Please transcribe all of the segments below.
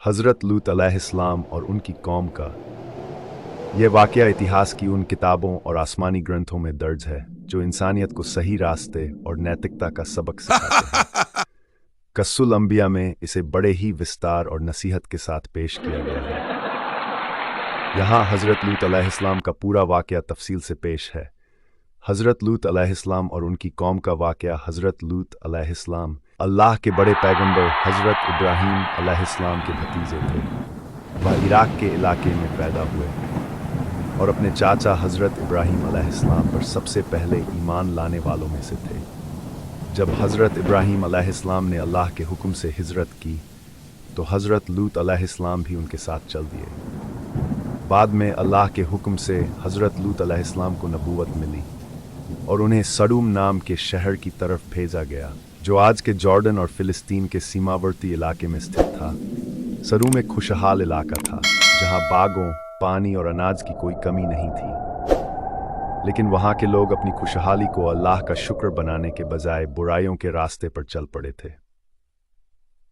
हज़रत लूत अलैहिस्सलाम और उनकी कौम का यह वाक़या इतिहास की उन किताबों और आसमानी ग्रंथों में दर्ज है जो इंसानियत को सही रास्ते और नैतिकता का सबक सिखाते हैं। कस्सुल अंबिया में इसे बड़े ही विस्तार और नसीहत के साथ पेश किया गया है। यहाँ हज़रत लूत अलैहिस्सलाम का पूरा वाक़या तफसील से पेश है। हज़रत लूत अलैहिस्सलाम और उनकी कौम का वाक़या। हज़रत लूत अलैहिस्सलाम अल्लाह के बड़े पैगंबर हज़रत इब्राहीम अलैहिस्सलाम के भतीजे थे। वह इराक के इलाके में पैदा हुए और अपने चाचा हज़रत इब्राहीम अलैहिस्सलाम पर सबसे पहले ईमान लाने वालों में से थे। जब हज़रत इब्राहीम अलैहिस्सलाम ने अल्लाह के हुक्म से हिजरत की तो हज़रत लूत अलैहिस्सलाम भी उनके साथ चल दिए। बाद में अल्लाह के हुक्म से हज़रत लूत अलैहिस्सलाम को नबूवत मिली और उन्हें सडूम नाम के शहर की तरफ भेजा गया जो आज के जॉर्डन और फ़िलिस्तीन के सीमावर्ती इलाके में स्थित था। सडूम एक खुशहाल इलाका था जहाँ बागों, पानी और अनाज की कोई कमी नहीं थी, लेकिन वहाँ के लोग अपनी खुशहाली को अल्लाह का शुक्र बनाने के बजाय बुराइयों के रास्ते पर चल पड़े थे।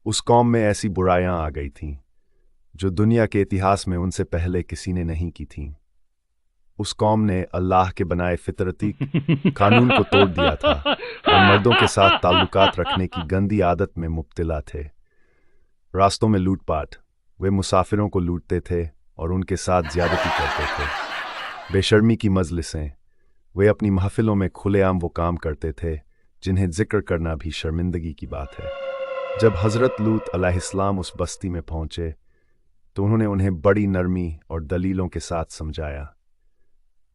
उस कौम में ऐसी बुराइयां आ गई थीं जो दुनिया के इतिहास में उनसे पहले किसी ने नहीं की थीं। उस कौम ने अल्लाह के बनाए फितरती कानून को तोड़ दिया था और मर्दों के साथ ताल्लुकात रखने की गंदी आदत में मुब्तला थे। रास्तों में लूटपाट, वे मुसाफिरों को लूटते थे और उनके साथ ज़्यादती करते थे। बेशर्मी की मजलिसें, वे अपनी महफिलों में खुलेआम वो काम करते थे जिन्हें जिक्र करना भी शर्मिंदगी की बात है। जब हज़रत लूत अलैहिस्सलाम उस बस्ती में पहुंचे तो उन्होंने उन्हें बड़ी नरमी और दलीलों के साथ समझाया।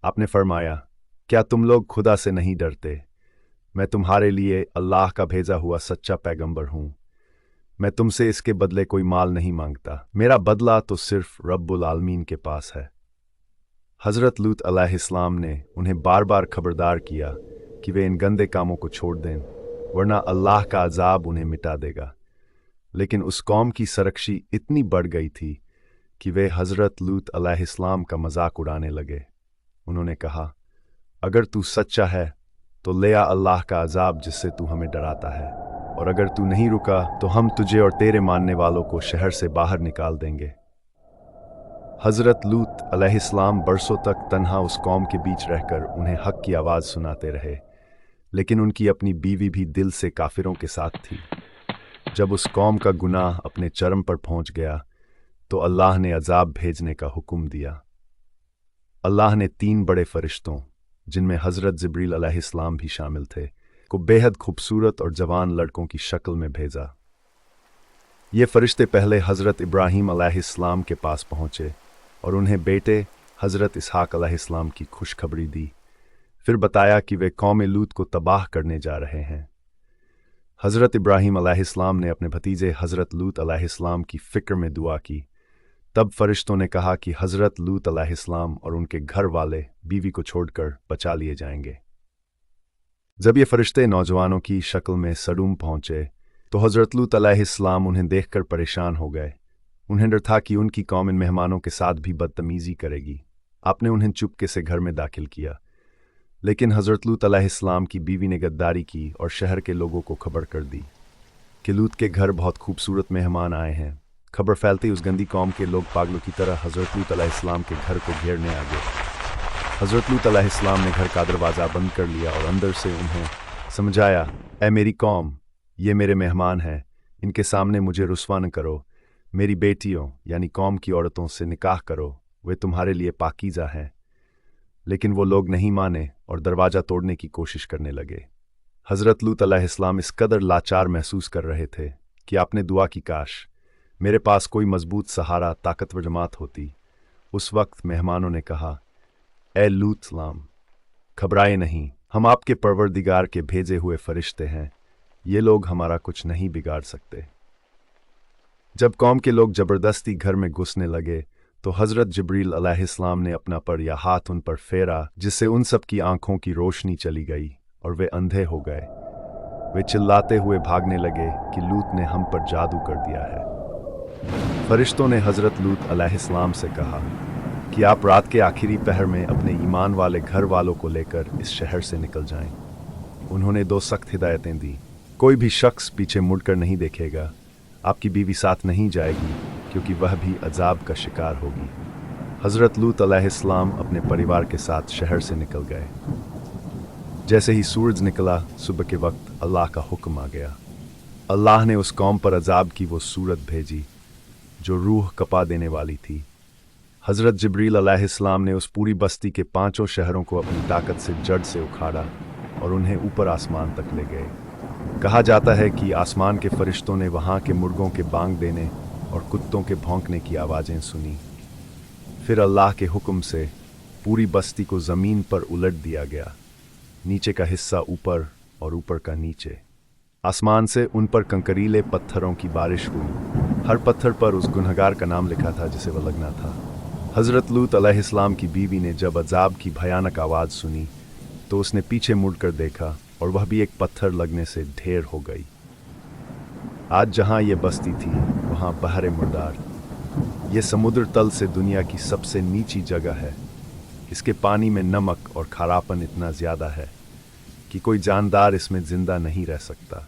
आपने फरमाया, क्या तुम लोग खुदा से नहीं डरते? मैं तुम्हारे लिए अल्लाह का भेजा हुआ सच्चा पैगंबर हूँ। मैं तुमसे इसके बदले कोई माल नहीं मांगता। मेरा बदला तो सिर्फ रब्बुल आलमीन के पास है। हज़रत लूत अलैहिस्सलाम ने उन्हें बार बार खबरदार किया कि वे इन गंदे कामों को छोड़ दें, वरना अल्लाह का अजाब उन्हें मिटा देगा। लेकिन उस कौम की सरकशी इतनी बढ़ गई थी कि वे हज़रत लूत अलैहिस्सलाम का मजाक उड़ाने लगे। उन्होंने कहा, अगर तू सच्चा है तो ले आ अल्लाह का अजाब जिससे तू हमें डराता है, और अगर तू नहीं रुका तो हम तुझे और तेरे मानने वालों को शहर से बाहर निकाल देंगे। हज़रत लूत अलैहिस्सलाम बरसों तक तन्हा उस कौम के बीच रहकर उन्हें हक की आवाज़ सुनाते रहे, लेकिन उनकी अपनी बीवी भी दिल से काफिरों के साथ थी। जब उस कौम का गुनाह अपने चरम पर पहुंच गया तो अल्लाह ने अजाब भेजने का हुक्म दिया। अल्लाह ने 3 बड़े फरिश्तों, जिनमें हज़रत जिब्रील अलैहिस्सलाम भी शामिल थे, को बेहद खूबसूरत और जवान लड़कों की शक्ल में भेजा। ये फरिश्ते पहले हज़रत इब्राहीम अलैहिस्सलाम के पास पहुँचे और उन्हें बेटे हज़रत इसहाक अलैहिस्सलाम की खुशखबरी दी। फिर बताया कि वे कौम लूत को तबाह करने जा रहे हैं। हज़रत इब्राहीम अलैहिस्सलाम ने अपने भतीजे हज़रत लूत अलैहिस्सलाम की फ़िक्र में दुआ की। तब फरिश्तों ने कहा कि हज़रत लूत अलैहिस्सलाम और उनके घर वाले बीवी को छोड़कर बचा लिए जाएंगे। जब ये फरिश्ते नौजवानों की शक्ल में सडूम पहुंचे तो हज़रत लूत अलैहिस्सलाम उन्हें देखकर परेशान हो गए। उन्हें डर था कि उनकी कौम इन मेहमानों के साथ भी बदतमीज़ी करेगी। आपने उन्हें चुपके से घर में दाखिल किया, लेकिन हज़रत लूत अलैहिस्सलाम की बीवी ने गद्दारी की और शहर के लोगों को खबर कर दी कि लूत के घर बहुत खूबसूरत मेहमान आए हैं। खबर फैलती उस गंदी कौम के लोग पागलों की तरह हज़रत लूत अलैहिस्सलाम के घर को घेरने आ गए। हज़रत लूत अलैहिस्सलाम ने घर का दरवाज़ा बंद कर लिया और अंदर से उन्हें समझाया, ऐ मेरी कौम, ये मेरे मेहमान हैं, इनके सामने मुझे रुस्वा न करो। मेरी बेटियों यानी कौम की औरतों से निकाह करो, वे तुम्हारे लिए पाकीज़ा हैं। लेकिन वो लोग नहीं माने और दरवाज़ा तोड़ने की कोशिश करने लगे। हज़रत लूत अलैहिस्सलाम इस कदर लाचार महसूस कर रहे थे कि आपने दुआ की, काश मेरे पास कोई मजबूत सहारा, ताकतवर जमात होती। उस वक्त मेहमानों ने कहा, ए लूत सलाम, घबराए नहीं, हम आपके परवरदिगार के भेजे हुए फरिश्ते हैं, ये लोग हमारा कुछ नहीं बिगाड़ सकते। जब कौम के लोग ज़बरदस्ती घर में घुसने लगे तो हज़रत जिब्रील अलैहिस्सलाम ने अपना पर या हाथ उन पर फेरा, जिससे उन सब की आंखों की रोशनी चली गई और वे अंधे हो गए। वे चिल्लाते हुए भागने लगे कि लूत ने हम पर जादू कर दिया है। फरिश्तों ने हज़रत लूत अलैहिस्सलाम से कहा कि आप रात के आखिरी पहर में अपने ईमान वाले घर वालों को लेकर इस शहर से निकल जाएं। उन्होंने 2 सख्त हिदायतें दी। कोई भी शख्स पीछे मुड़कर नहीं देखेगा, आपकी बीवी साथ नहीं जाएगी क्योंकि वह भी अजाब का शिकार होगी। हज़रत लूत अलैहिस्सलाम अपने परिवार के साथ शहर से निकल गए। जैसे ही सूरज निकला सुबह के वक्त अल्लाह का हुक्म आ गया। अल्लाह ने उस कौम पर अजाब की वो सूरत भेजी जो रूह कपा देने वाली थी। हज़रत जिब्रील अलैहिस्सलाम ने उस पूरी बस्ती के 5 शहरों को अपनी ताकत से जड़ से उखाड़ा और उन्हें ऊपर आसमान तक ले गए। कहा जाता है कि आसमान के फरिश्तों ने वहाँ के मुर्गों के बांग देने और कुत्तों के भौंकने की आवाज़ें सुनी। फिर अल्लाह के हुक्म से पूरी बस्ती को ज़मीन पर उलट दिया गया, नीचे का हिस्सा ऊपर और ऊपर का नीचे। आसमान से उन पर कंकरीले पत्थरों की बारिश हुई। हर पत्थर पर उस गुनहगार का नाम लिखा था जिसे वह लगना था। हज़रत लूत अलैहिस्सलाम की बीवी ने जब अजाब की भयानक आवाज़ सुनी तो उसने पीछे मुड़कर देखा और वह भी एक पत्थर लगने से ढेर हो गई। आज जहाँ ये बस्ती थी वहाँ बहरे मुर्दार। ये समुद्र तल से दुनिया की सबसे नीची जगह है। इसके पानी में नमक और खारापन इतना ज़्यादा है कि कोई जानदार इसमें ज़िंदा नहीं रह सकता।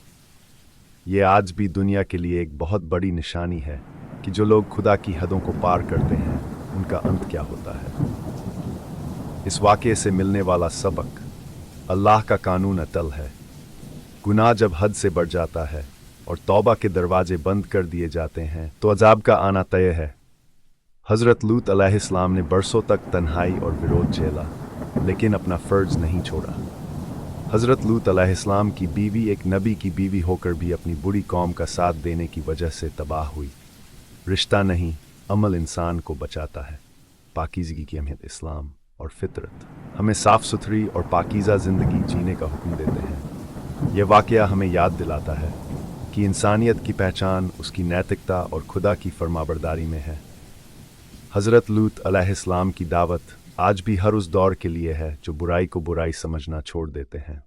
ये आज भी दुनिया के लिए एक बहुत बड़ी निशानी है कि जो लोग खुदा की हदों को पार करते हैं उनका अंत क्या होता है। इस वाक़ये से मिलने वाला सबक, अल्लाह का कानून अटल है। गुनाह जब हद से बढ़ जाता है और तौबा के दरवाजे बंद कर दिए जाते हैं तो अजाब का आना तय है। हज़रत लूत अलैहिस्सलाम ने बरसों तक तन्हाई और विरोध झेला, लेकिन अपना फ़र्ज नहीं छोड़ा। हज़रत लूत अलैहिस्सलाम की बीवी एक नबी की बीवी होकर भी अपनी बुरी कौम का साथ देने की वजह से तबाह हुई। रिश्ता नहीं, अमल इंसान को बचाता है। पाकीज़गी की अहमियत इस्लाम और फितरत हमें साफ़ सुथरी और पाकीज़ा ज़िंदगी जीने का हुक्म देते हैं। यह वाक़या हमें याद दिलाता है कि इंसानियत की पहचान उसकी नैतिकता और खुदा की फरमाबरदारी में है। हज़रत लूत अलैहिस्सलाम की दावत आज भी हर उस दौर के लिए है जो बुराई को बुराई समझना छोड़ देते हैं।